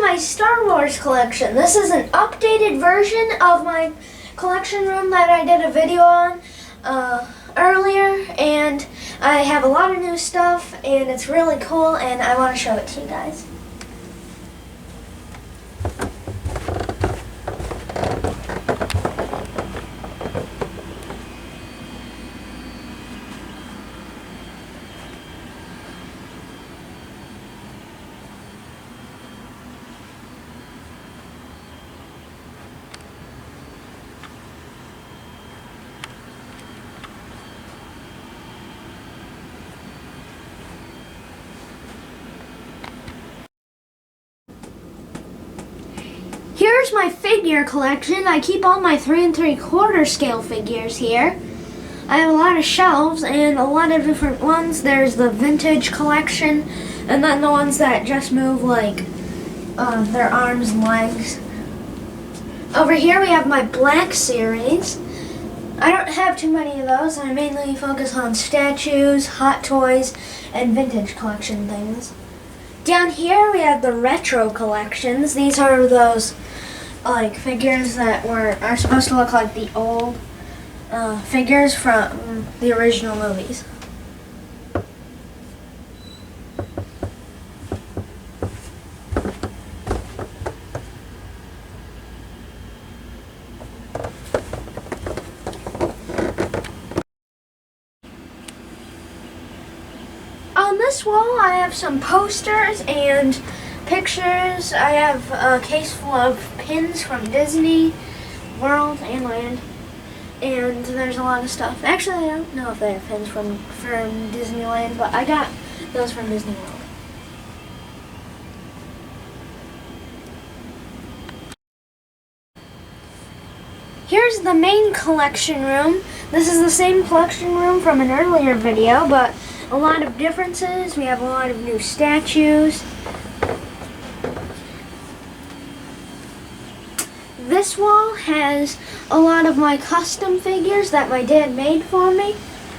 my Star Wars collection. This is an updated version of my collection room that I did a video on earlier, and I have a lot of new stuff, and it's really cool, and I want to show it to you guys. Here's my figure collection. I keep all my 3 3/4 scale figures here. I have a lot of shelves and a lot of different ones. There's the vintage collection, and then the ones that just move like their arms and legs. Over here we have my black series. I don't have too many of those. I mainly focus on statues, hot toys, and vintage collection things. Down here we have the retro collections. These are those like figures that are supposed to look like the old figures from the original movies. On this wall I have some posters and pictures. I have a case full of pins from Disney World and Land, and there's a lot of stuff. Actually, I don't know if they have pins from Disneyland, but I got those from Disney World. Here's the main collection room. This is the same collection room from an earlier video, but a lot of differences. We have a lot of new statues. This wall has a lot of my custom figures that my dad made for me.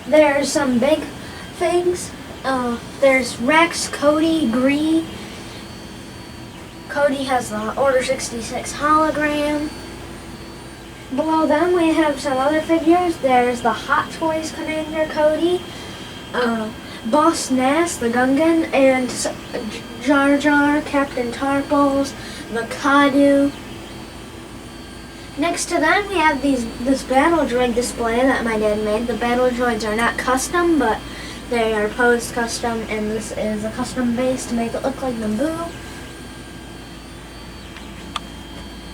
There's some big things. There's Rex, Cody, Gree. Cody has the Order 66 hologram. Below them we have some other figures. There's the Hot Toys Commander Cody, Boss Nass, the Gungan, and Jar Jar, Captain Tarples, the Kadu. Next to them we have this battle droid display that my dad made. The battle droids are not custom, but they are posed custom, and this is a custom base to make it look like Naboo.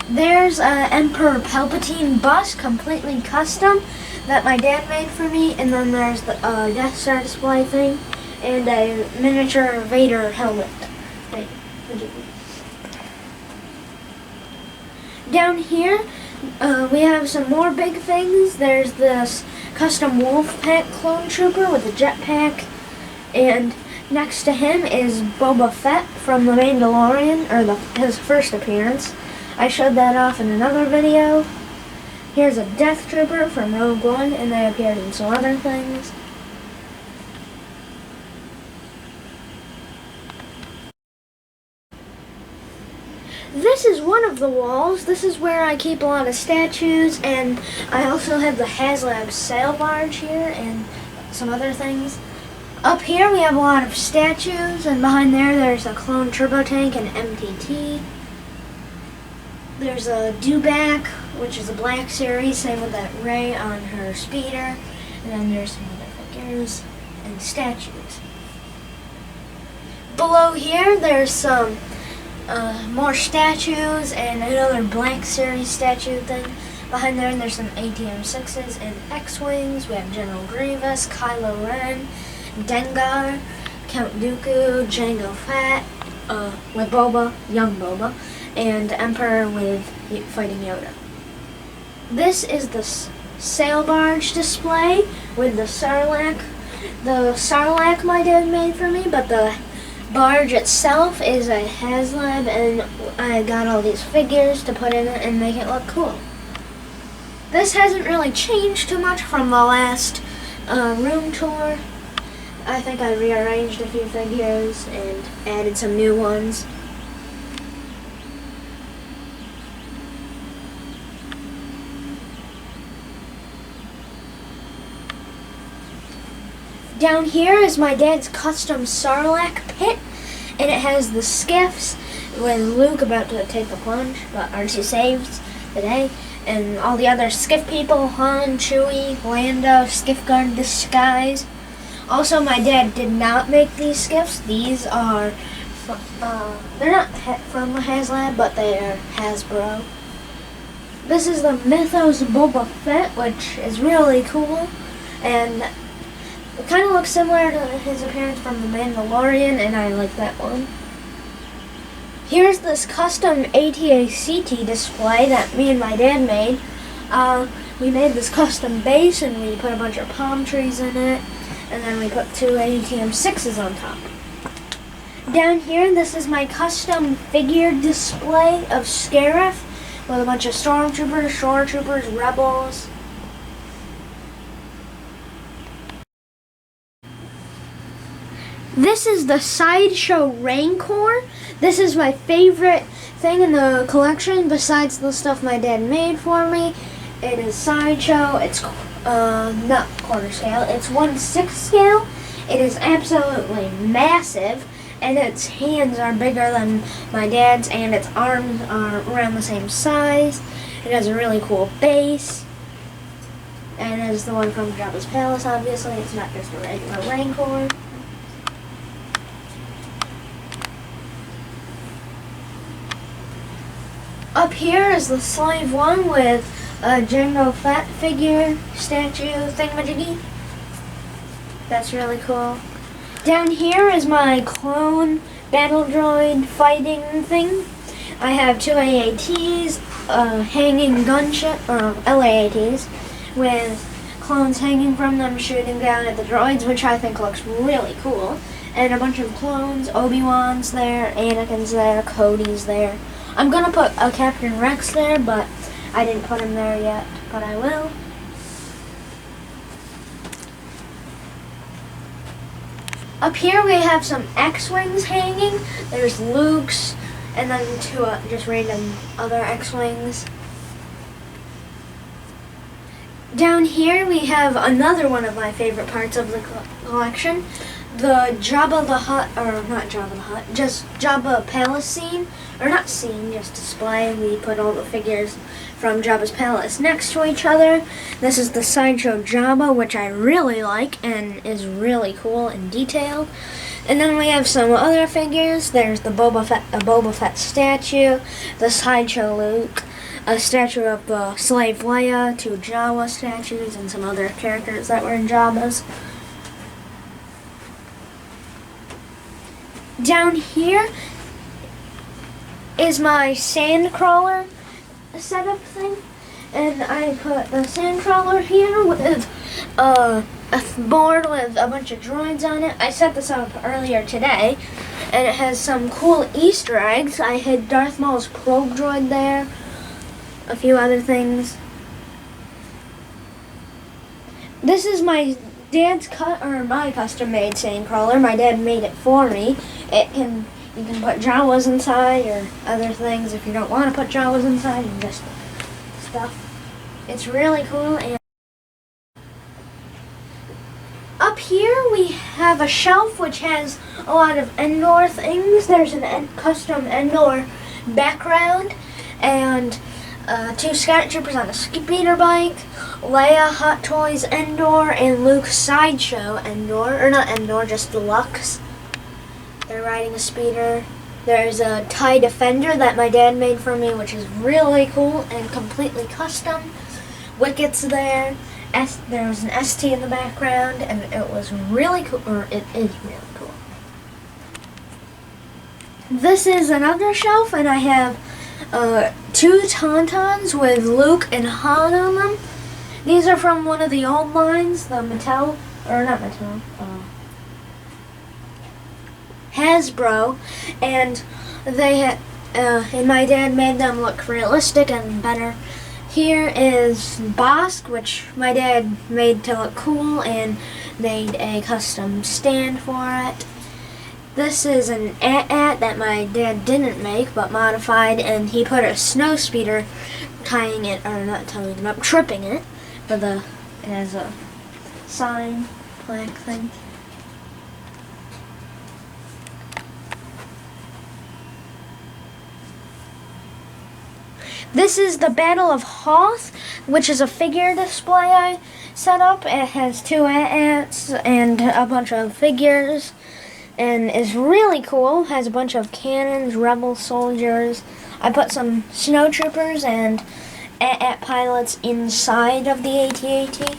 There's an Emperor Palpatine bust, completely custom, that my dad made for me, and then there's the Death Star display thing, and a miniature Vader helmet. Down here, we have some more big things. There's this custom Wolf Pack clone trooper with a jetpack, and next to him is Boba Fett from the Mandalorian, or his first appearance. I showed that off in another video. Here's a Death Trooper from Rogue One, and they appeared in some other things. This is one of the walls. This is where I keep a lot of statues, and I also have the HasLab sail barge here and some other things. Up here we have a lot of statues, and behind there's a clone turbo tank and MTT. There's a Dewback, which is a black series, same with that Rey on her speeder, and then there's some other figures and statues. Below here there's some more statues and another black series statue thing. Behind there's some ATM-6s and X-Wings. We have General Grievous, Kylo Ren, Dengar, Count Dooku, Jango Fett, with Boba, young Boba, and Emperor with fighting Yoda. This is the sail barge display with the Sarlacc. The Sarlacc my dad made for me, but the barge itself is a HasLab, and I got all these figures to put in it and make it look cool. This hasn't really changed too much from the last room tour. I think I rearranged a few figures and added some new ones. Down here is my dad's custom Sarlacc pit, and it has the skiffs with Luke about to take the plunge, but R2 saves the day, and all the other skiff people, Han, Chewie, Lando, Skiff Guard Disguise. Also, my dad did not make these skiffs. These are, they're not from HasLab, but they are Hasbro. This is the Mythos Boba Fett, which is really cool, and it kind of looks similar to his appearance from The Mandalorian, and I like that one. Here's this custom AT-ACT display that me and my dad made. We made this custom base, and we put a bunch of palm trees in it, and then we put 2 ATM-6s on top. Down here, this is my custom figure display of Scarif with a bunch of stormtroopers, shore troopers, rebels. This is the Sideshow Raincore. This is my favorite thing in the collection besides the stuff my dad made for me. It is Sideshow. It's not quarter scale. It's 1/6 scale. It is absolutely massive, and its hands are bigger than my dad's, and its arms are around the same size. It has a really cool base, and it is the one from Jabba's Palace, obviously. It's not just a regular Rancor. Up here is the Slave 1 with a Jango Fett figure, statue, thingamajiggy. That's really cool. Down here is my clone battle droid fighting thing. I have 2 AATs, hanging gunship, or LAATs, with clones hanging from them shooting down at the droids, which I think looks really cool. And a bunch of clones, Obi-Wan's there, Anakin's there, Cody's there. I'm gonna put a Captain Rex there, but I didn't put him there yet, but I will. Up here we have some X-Wings hanging. There's Luke's, and then 2 just random other X-Wings. Down here we have another one of my favorite parts of the collection. The Jabba the Hutt, or not Jabba the Hutt, just Jabba Palace scene, or not scene, just display. We put all the figures from Jabba's Palace next to each other. This is the Sideshow Jabba, which I really like and is really cool and detailed. And then we have some other figures. There's the a Boba Fett statue, the Sideshow Luke, a statue of the Slave Leia, 2 Jawa statues, and some other characters that were in Jabba's. Down here is my Sandcrawler setup thing, and I put the Sandcrawler here with a board with a bunch of droids on it. I set this up earlier today, and it has some cool Easter eggs. I had Darth Maul's probe droid there, a few other things. This is my dad's my custom-made Sandcrawler. My dad made it for me. You can put Jawas inside or other things if you don't want to put Jawas inside and just stuff. It's really cool. And up here we have a shelf which has a lot of Endor things. There's a custom Endor background and 2 Scout Troopers on a speeder bike, Leia Hot Toys Endor, and Luke Sideshow Endor, or not Endor, just Deluxe. They're riding a speeder. There's a TIE Defender that my dad made for me, which is really cool and completely custom. Wicket's there. There was an ST in the background, and it was really cool, or it is really cool. This is another shelf, and I have 2 Tauntauns with Luke and Han on them. These are from one of the old lines, the Mattel, or not Mattel, Hasbro, and and my dad made them look realistic and better. Here is Bosk, which my dad made to look cool and made a custom stand for it. This is an AT-AT that my dad didn't make but modified, and he put a snow speeder tripping it, it has a sign plaque thing. This is the Battle of Hoth, which is a figure display I set up. It has 2 AT-ATs and a bunch of figures, and is really cool. Has a bunch of cannons, rebel soldiers. I put some snow troopers and AT-AT pilots inside of the AT-AT.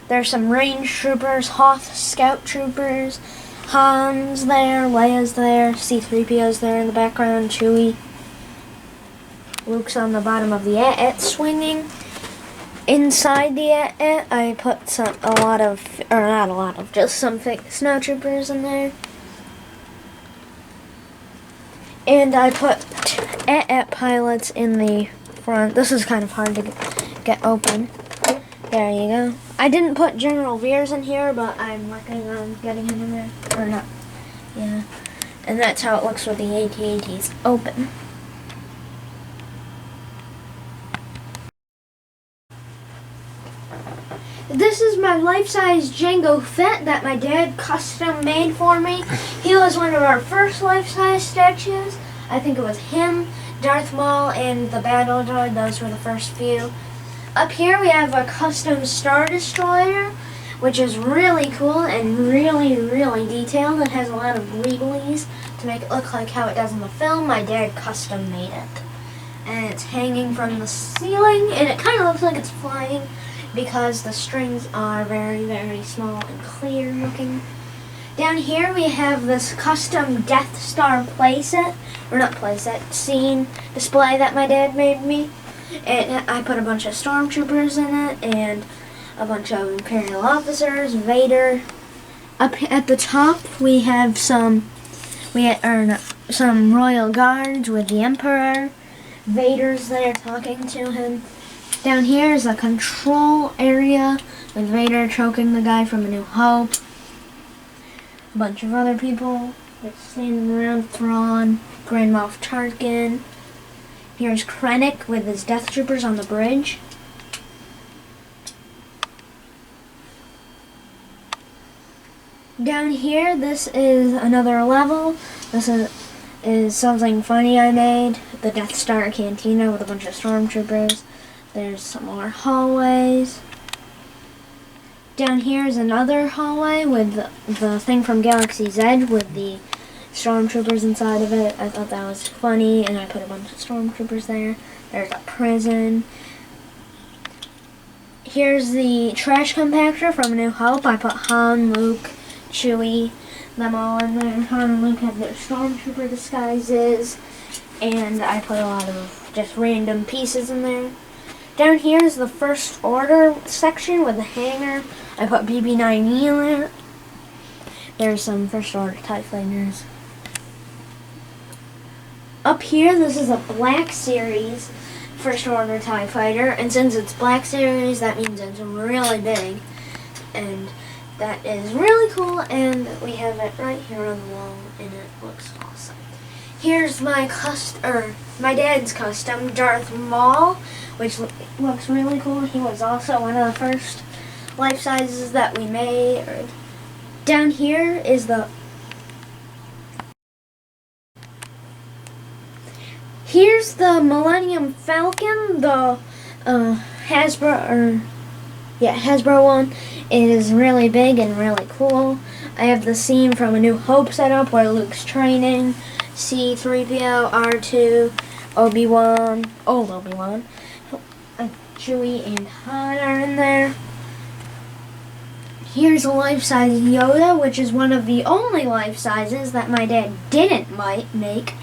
There's some range troopers, Hoth scout troopers, Han's there, Leia's there, C-3PO's there in the background, Chewie. Luke's on the bottom of the AT-AT swinging. Inside the AT-AT, I put just some fake snow troopers in there. And I put AT-AT pilots in the front. This is kind of hard to get open. There you go. I didn't put General Veers in here, but I'm working on getting him in there. Or not. Yeah. And that's how it looks with the AT-ATs open. This is my life-size Jango Fett that my dad custom made for me. He was one of our first life-size statues. I think it was him, Darth Maul, and the Battle Droid. Those were the first few. Up here we have a custom Star Destroyer, which is really cool and really, really detailed. It has a lot of wigglies to make it look like how it does in the film. My dad custom made it. And it's hanging from the ceiling, and it kind of looks like it's flying because the strings are very, very small and clear looking. Down here we have this custom Death Star playset, or not playset, scene display that my dad made me. And I put a bunch of stormtroopers in it and a bunch of Imperial officers, Vader. Up at the top we have some royal guards with the Emperor. Vader's there talking to him. Down here is a control area with Vader choking the guy from A New Hope. A bunch of other people just standing around, Thrawn, Grand Moff Tarkin. Here's Krennic with his Death Troopers on the bridge. Down here, this is another level. This is something funny I made. The Death Star Cantina with a bunch of stormtroopers. There's some more hallways. Down here is another hallway with the thing from Galaxy's Edge with the stormtroopers inside of it. I thought that was funny, and I put a bunch of stormtroopers there. There's a prison. Here's the trash compactor from A New Hope. I put Han, Luke, Chewie, them all in there. Han and Luke have their stormtrooper disguises, and I put a lot of just random pieces in there. Down here is the First Order section with the hangar. I put BB-9E in there. There's some First Order TIE fighters. Up here, this is a Black Series First Order TIE Fighter, and since it's Black Series, that means it's really big, and that is really cool, and we have it right here on the wall, and it looks awesome. Here's my dad's custom Darth Maul, which looks really cool. He was also one of the first life sizes that we made. Down here is here's the Millennium Falcon, the Hasbro one. It is really big and really cool. I have the scene from A New Hope set up where Luke's training, C-3PO, R2, Obi-Wan, old Obi-Wan, Chewie and Han are in there. Here's a life-size Yoda, which is one of the only life sizes that my dad didn't make.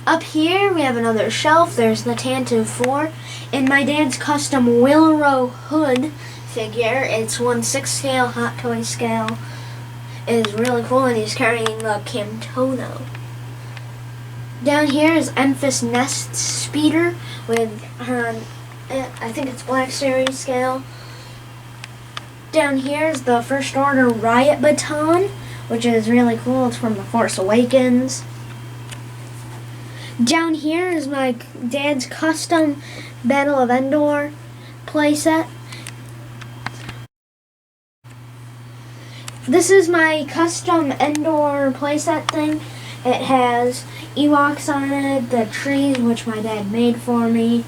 Up here we have another shelf. There's the Tantive 4 and my dad's custom Wilrow Hood figure. It's 1/6 scale, Hot Toy scale. It is really cool, and he's carrying the Camtono. Down here is Emphas Nest Speeder with her, I think it's Black Series scale. Down here is the First Order Riot Baton, which is really cool. It's from The Force Awakens. Down here is my dad's custom Battle of Endor playset. This is my custom Endor playset thing. It has Ewoks on it, the trees which my dad made for me,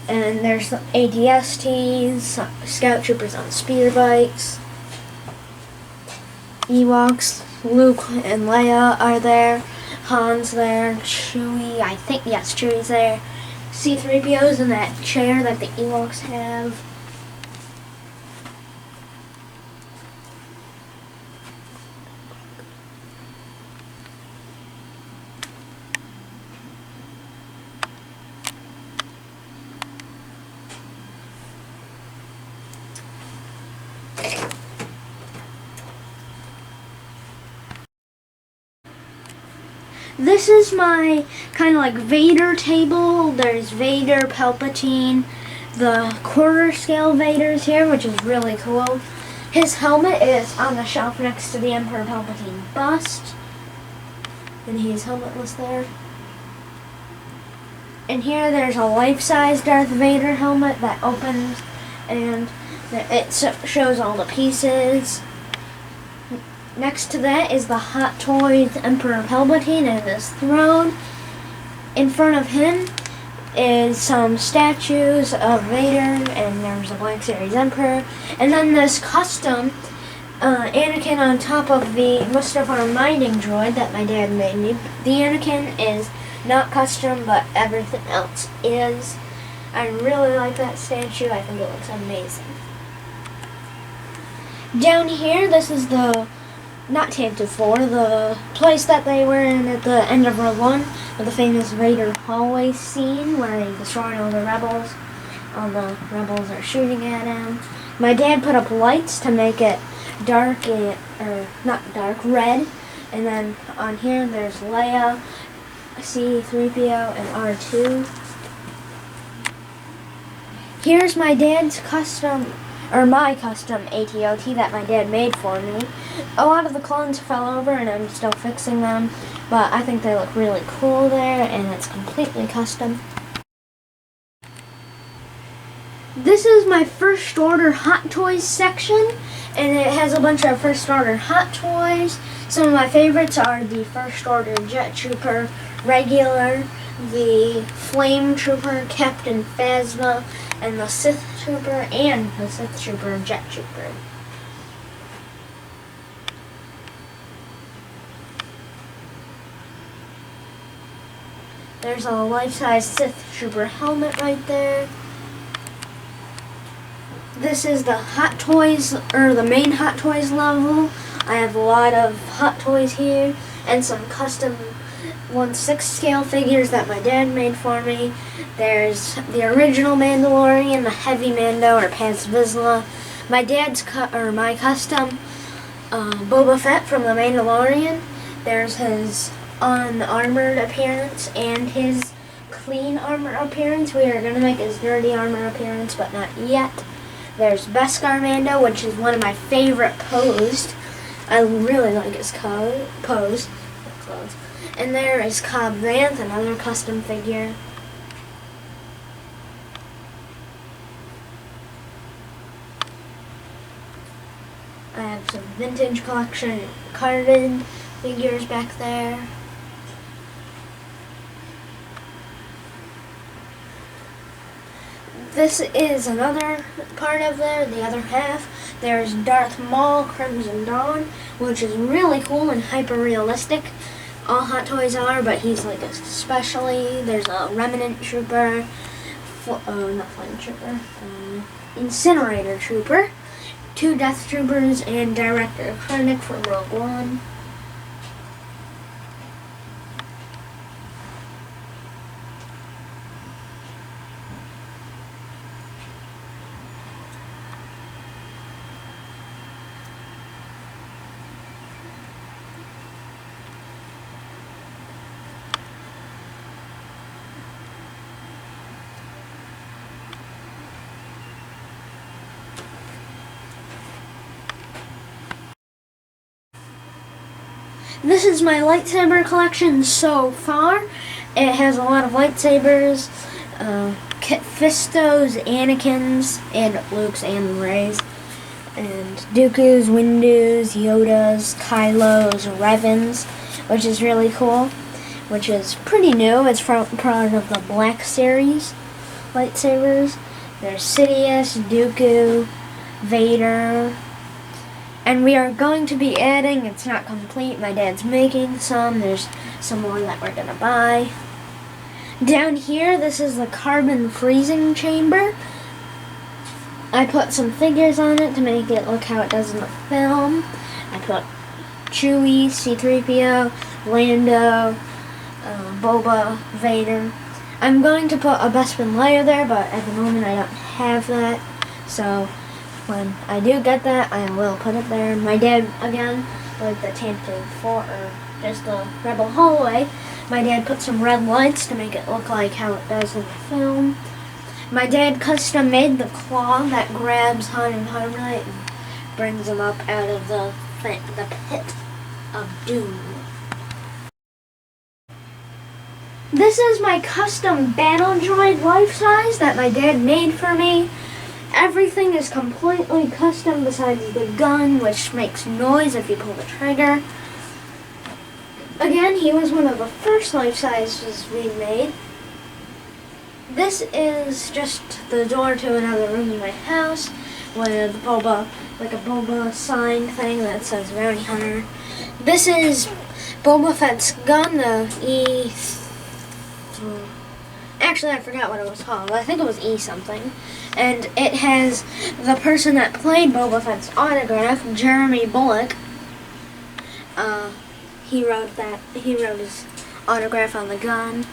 and there's ADSTs, Scout Troopers on speeder bikes, Ewoks, Luke and Leia are there, Han's there, Chewie, I think, yes, Chewie's there, C-3PO's in that chair that the Ewoks have. This is my kind of like Vader table. There's Vader Palpatine, the quarter scale Vader's here, which is really cool. His helmet is on the shelf next to the Emperor Palpatine bust, and he's helmetless there. And here there's a life-size Darth Vader helmet that opens, and it shows all the pieces. Next to that is the Hot Toys Emperor Palpatine and his throne. In front of him is some statues of Vader, and there's a Black Series Emperor. And then this custom Anakin on top of the Mustafar mining droid that my dad made me. The Anakin is not custom, but everything else is. I really like that statue. I think it looks amazing. Down here, this is the not Tantive 4, the place that they were in at the end of Rogue One, with the famous Vader hallway scene where he destroyed all the rebels. All the rebels are shooting at him. My dad put up lights to make it dark, or not dark, red. And then on here there's Leia, C-3PO, and R2. Here's my dad's custom, or my custom AT-OT that my dad made for me. A lot of the clones fell over and I'm still fixing them, but I think they look really cool there, and it's completely custom. This is my First Order Hot Toys section, and it has a bunch of First Order Hot Toys. Some of my favorites are the First Order Jet Trooper regular, the Flame Trooper Captain Phasma, and the Sith Trooper and the Sith Trooper Jet Trooper. There's a life-size Sith Trooper helmet right there. This is the Hot Toys, or the main Hot Toys level. I have a lot of Hot Toys here, and some custom 1/6 scale figures that my dad made for me. There's the original Mandalorian, the Heavy Mando, or Paz Vizsla. My dad's my custom Boba Fett from the Mandalorian. There's his unarmored appearance and his clean armor appearance. We are going to make his dirty armor appearance, but not yet. There's Beskar Mando, which is one of my favorite posed. I really like his pose. And there is Cobb Vanth, another custom figure. I have some vintage collection carded figures back there. This is another part of there, the other half. There's Darth Maul Crimson Dawn, which is really cool and hyper-realistic. All Hot Toys are, but he's like especially. There's a Remnant Trooper, not Flame Trooper, Incinerator Trooper, 2 Death Troopers, and Director Krennic from Rogue One. This is my lightsaber collection so far. It has a lot of lightsabers, Kit Fistos, Anakins, and Luke's and Rey's, and Dooku's, Windu's, Yoda's, Kylo's, Revan's, which is really cool, which is pretty new. It's part of the Black Series lightsabers. There's Sidious, Dooku, Vader, and we are going to be adding, it's not complete, my dad's making some, there's some more that we're gonna buy. Down here, this is the carbon freezing chamber. I put some figures on it to make it look how it does in the film. I put Chewie, C-3PO, Lando, Boba, Vader. I'm going to put a Bespin Leia there, but at the moment I don't have that. So when I do get that, I will put it there. My dad, again, like the Tantive 4, or just the Rebel hallway, my dad put some red lights to make it look like how it does in the film. My dad custom made the claw that grabs Han and Carbonite and brings them up out of the pit of doom. This is my custom battle droid life size that my dad made for me. Everything is completely custom besides the gun, which makes noise if you pull the trigger. Again, he was one of the first life sizes we made. This is just the door to another room in my house with Boba, like a Boba sign thing that says Bounty Hunter. This is Boba Fett's gun, the Actually, I forgot what it was called. I think it was E something. And it has the person that played Boba Fett's autograph, Jeremy Bullock. He wrote his autograph on the gun.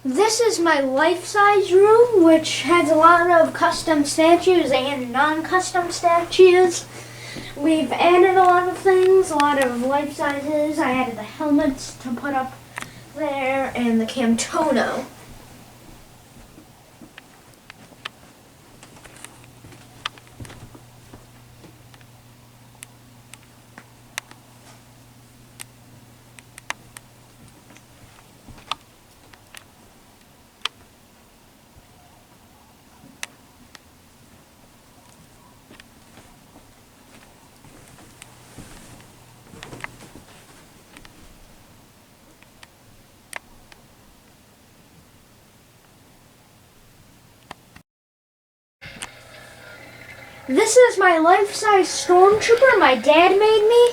This is my life-size room, which has a lot of custom statues and non-custom statues. We've added a lot of things, a lot of life sizes. I added the helmets to put up there and the Camtono. This is my life-size stormtrooper my dad made me.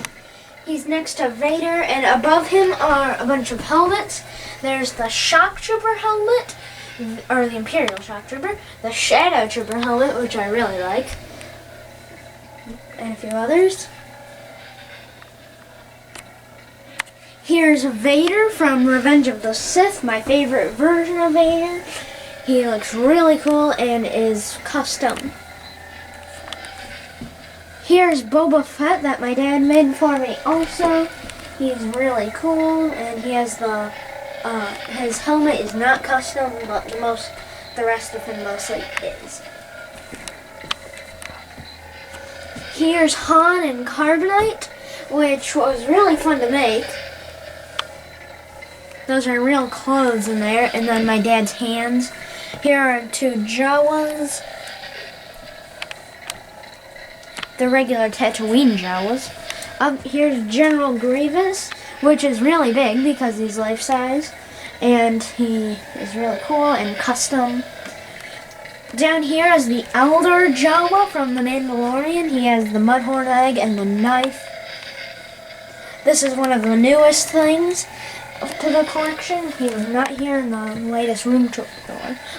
He's next to Vader, and above him are a bunch of helmets. There's the Shock Trooper helmet, or the Imperial Shock Trooper, the Shadow Trooper helmet, which I really like, and a few others. Here's Vader from Revenge of the Sith, my favorite version of Vader. He looks really cool and is custom. Here's Boba Fett that my dad made for me also. He's really cool, and he has the, his helmet is not custom, but the rest of him mostly is. Here's Han and Carbonite, which was really fun to make. Those are real clothes in there, and then my dad's hands. Here are two Jawas. The regular Tatooine Jawas. Up here's General Grievous, which is really big because he's life-size, and he is really cool and custom. Down here is the Elder Jawa from the Mandalorian. He has the Mudhorn egg and the knife. This is one of the newest things to the collection. He was not here in the latest room tour.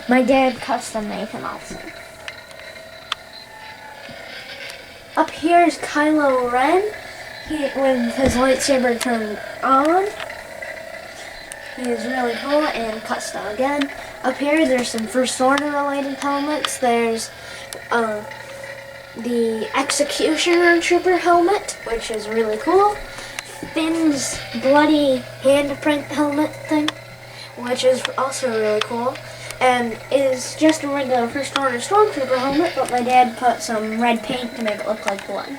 My dad custom made him also. Up here is Kylo Ren with his lightsaber turned on. He is really cool and custom again. Up here, there's some First Order related helmets. There's the Executioner Trooper helmet, which is really cool. Finn's bloody handprint helmet thing, which is also really cool. And is just a regular First Order Stormtrooper helmet, but my dad put some red paint to make it look like blood.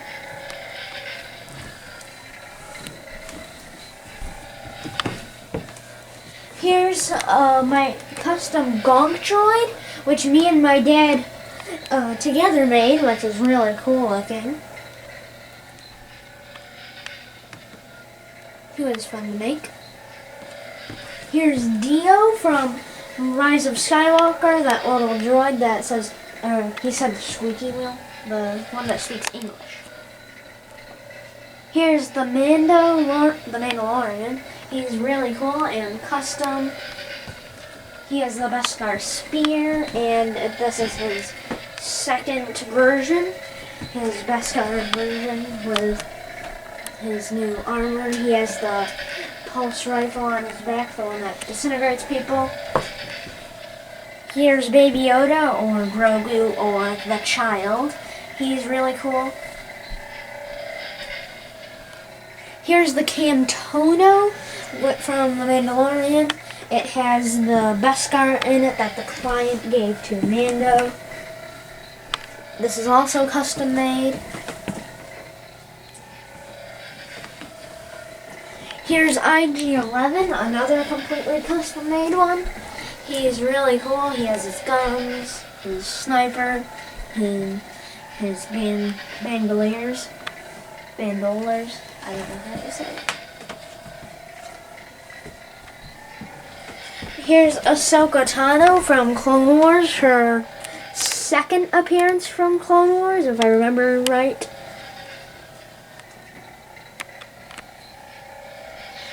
Here's my custom Gonk droid, which me and my dad together made, which is really cool looking. He was fun to make. Here's Dio from Rise of Skywalker, that little droid that says, he said the squeaky wheel, the one that speaks English. Here's the Mandalorian. He's really cool and custom. He has the Beskar spear, and this is his second version. His Beskar version with his new armor. He has the pulse rifle on his back, the one that disintegrates people. Here's Baby Yoda, or Grogu, or the Child. He's really cool. Here's the Camtono from the Mandalorian. It has the Beskar in it that the client gave to Mando. This is also custom made. Here's IG-11, another completely custom made one. He's really cool. He has his guns, his sniper, and his bandoliers. Bandolers. I don't know how to say it. Here's Ahsoka Tano from Clone Wars, her second appearance from Clone Wars, if I remember right.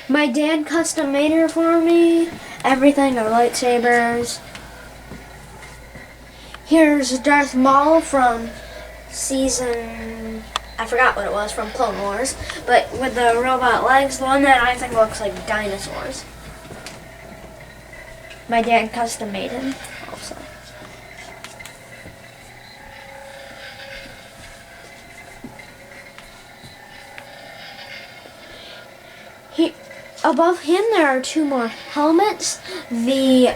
My dad custom made her for me. Everything, her lightsabers. Here's Darth Maul from season, I forgot what it was, from Clone Wars, but with the robot legs, the one that I think looks like dinosaurs. My dad custom made him also. Above him there are two more helmets. The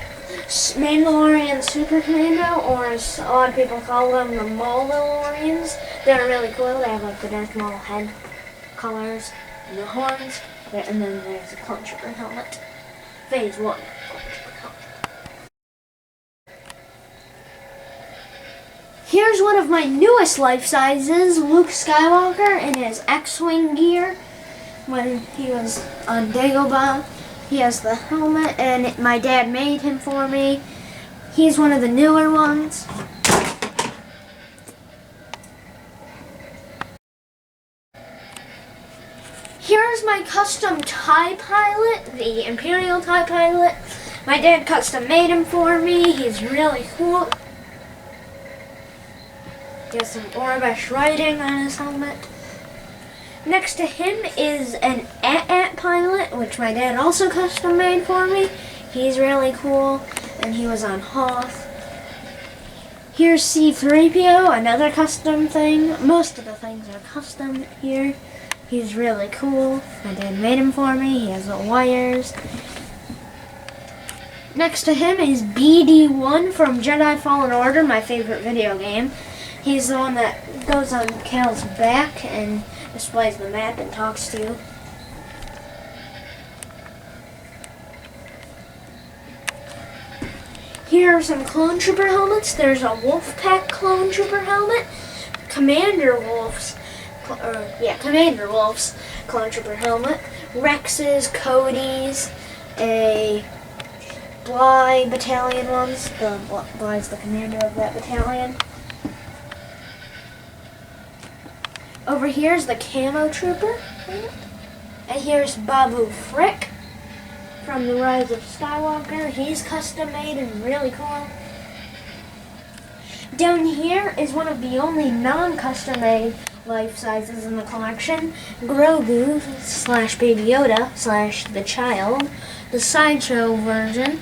Mandalorian Super Commando, or as a lot of people call them, the Mandalorians. They're really cool. They have like the Darth Maul head colors and the horns. And then there's a Clone Trooper helmet. Phase 1 Clone Trooper helmet. Here's one of my newest life sizes, Luke Skywalker in his X-Wing gear. When he was on Dagobah, he has the helmet, and my dad made him for me. He's one of the newer ones. Here's my custom TIE pilot, the Imperial TIE pilot. My dad custom made him for me. He's really cool. He has some Orbish writing on his helmet. Next to him is an AT-AT pilot, which my dad also custom made for me. He's really cool, and he was on Hoth. Here's C-3PO, another custom thing. Most of the things are custom here. He's really cool. My dad made him for me. He has the wires. Next to him is BD-1 from Jedi Fallen Order, my favorite video game. He's the one that goes on Cal's back and displays the map and talks to you. Here are some Clone Trooper helmets. There's a Wolfpack Clone Trooper helmet, Commander Wolf's Clone Trooper helmet, Rex's, Cody's, a Bly Battalion ones. Bly's the commander of that battalion. Over here is the Camo Trooper, and here's Babu Frick from the Rise of Skywalker. He's custom made and really cool. Down here is one of the only non-custom made life sizes in the collection, Grogu / Baby Yoda / the child, the Sideshow version.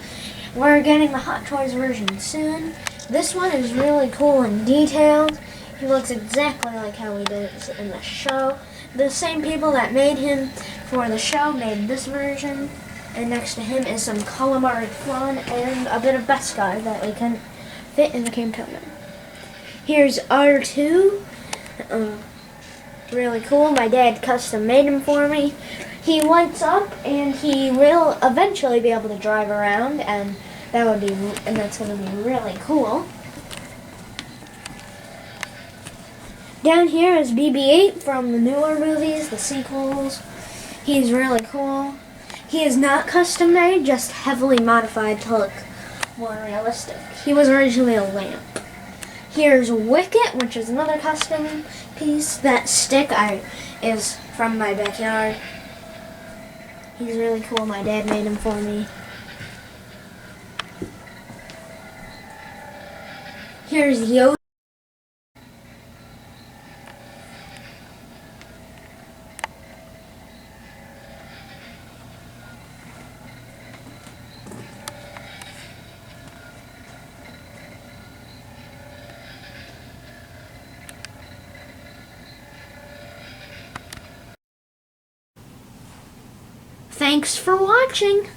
We're getting the Hot Toys version soon. This one is really cool and detailed. He looks exactly like how he does in the show. The same people that made him for the show made this version. And next to him is some calamari flan and a bit of Beskar that we couldn't fit in the Camtono. Here's R2. Really cool. My dad custom made him for me. He lights up and he will eventually be able to drive around, and that's going to be really cool. Down here is BB-8 from the newer movies, the sequels. He's really cool. He is not custom made, just heavily modified to look more realistic. He was originally a lamp. Here's Wicket, which is another custom piece. That stick is from my backyard. He's really cool. My dad made him for me. Here's Yoda. Thanks for watching.